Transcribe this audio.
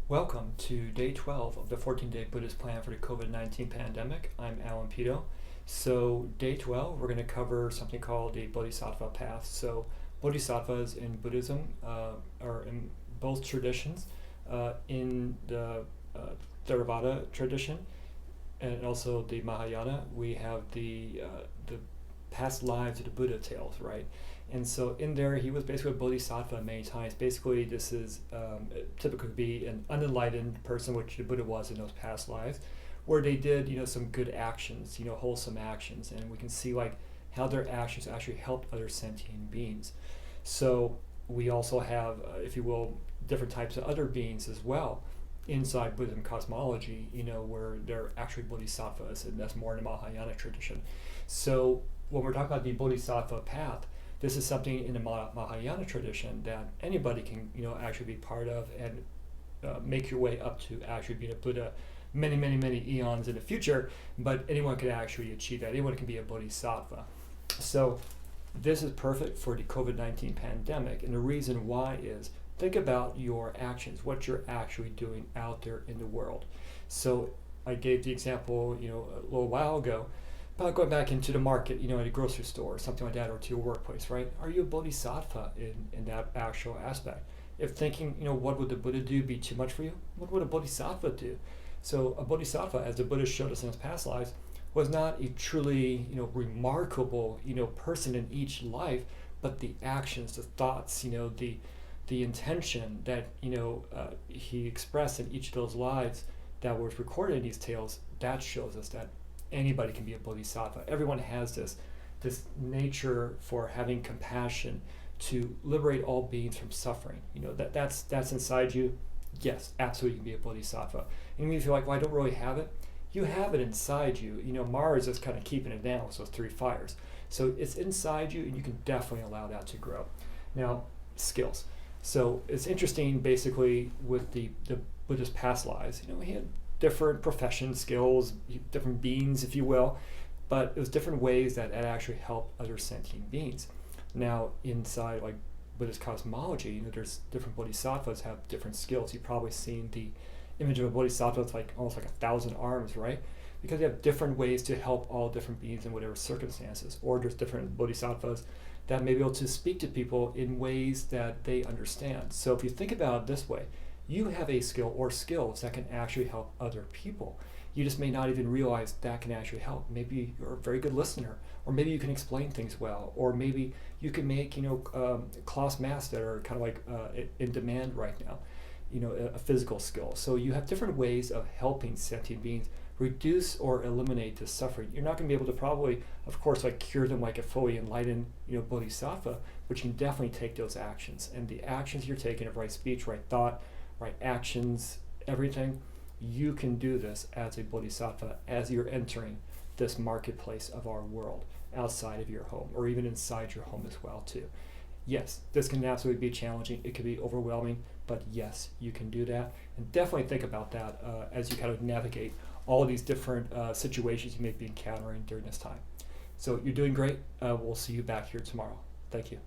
Welcome to day 12 of the 14-day Buddhist plan for the COVID-19 pandemic. I'm Alan Pito. So day 12, we're going to cover something called the Bodhisattva Path. So bodhisattvas in Buddhism are in both traditions. In the Theravada tradition and also the Mahayana, we have the past lives of the Buddha tales, right? And so in there, he was basically a bodhisattva many times. Basically, this is typically be an unenlightened person, which the Buddha was in those past lives, where they did, some good actions, wholesome actions, and we can see how their actions actually helped other sentient beings. So we also have, if you will, different types of other beings as well inside Buddhism cosmology, where they're actually bodhisattvas, and that's more in the Mahayana tradition. So when we're talking about the Bodhisattva Path, this is something in the Mahayana tradition that anybody can, actually be part of and make your way up to actually being a Buddha many, many, many eons in the future, but anyone can actually achieve that. Anyone can be a bodhisattva. So this is perfect for the COVID-19 pandemic, and the reason why is think about your actions, what you're actually doing out there in the world. So I gave the example, a little while ago, about going back into the market, at a grocery store or something like that, or to your workplace, right? Are you a bodhisattva in that actual aspect? If thinking, what would the Buddha do be too much for you? What would a bodhisattva do? So a bodhisattva, as the Buddha showed us in his past lives, was not a truly, remarkable, person in each life, but the actions, the thoughts, the intention that, he expressed in each of those lives that was recorded in these tales, that shows us that anybody can be a bodhisattva. Everyone has this nature for having compassion to liberate all beings from suffering. That's inside you. Yes, absolutely, you can be a bodhisattva. And if you're like, well, I don't really have it, you have it inside you. Mars is kind of keeping it down with those three fires. So it's inside you, and you can definitely allow that to grow. Now, skills. So it's interesting, basically, with the Buddha's past lives. He had different profession skills, different beings, if you will, but it was different ways that it actually helped other sentient beings. Now, inside Buddhist cosmology, there's different bodhisattvas have different skills. You've probably seen the image of a bodhisattva. It's almost like 1,000 arms, right? Because they have different ways to help all different beings in whatever circumstances. Or there's different bodhisattvas that may be able to speak to people in ways that they understand. So if you think about it this way, you have a skill or skills that can actually help other people. You just may not even realize that can actually help. Maybe you're a very good listener, or maybe you can explain things well, or maybe you can make cloth masks that are kind of in demand right now, a physical skill. So you have different ways of helping sentient beings reduce or eliminate the suffering. You're not going to be able to probably, of course, cure them like a fully enlightened, bodhisattva, but you can definitely take those actions. And the actions you're taking of right speech, right thought, right actions, everything, you can do this as a bodhisattva as you're entering this marketplace of our world outside of your home, or even inside your home as well too. Yes, this can absolutely be challenging. It can be overwhelming, but yes, you can do that. And definitely think about that as you kind of navigate all of these different situations you may be encountering during this time. So you're doing great. We'll see you back here tomorrow. Thank you.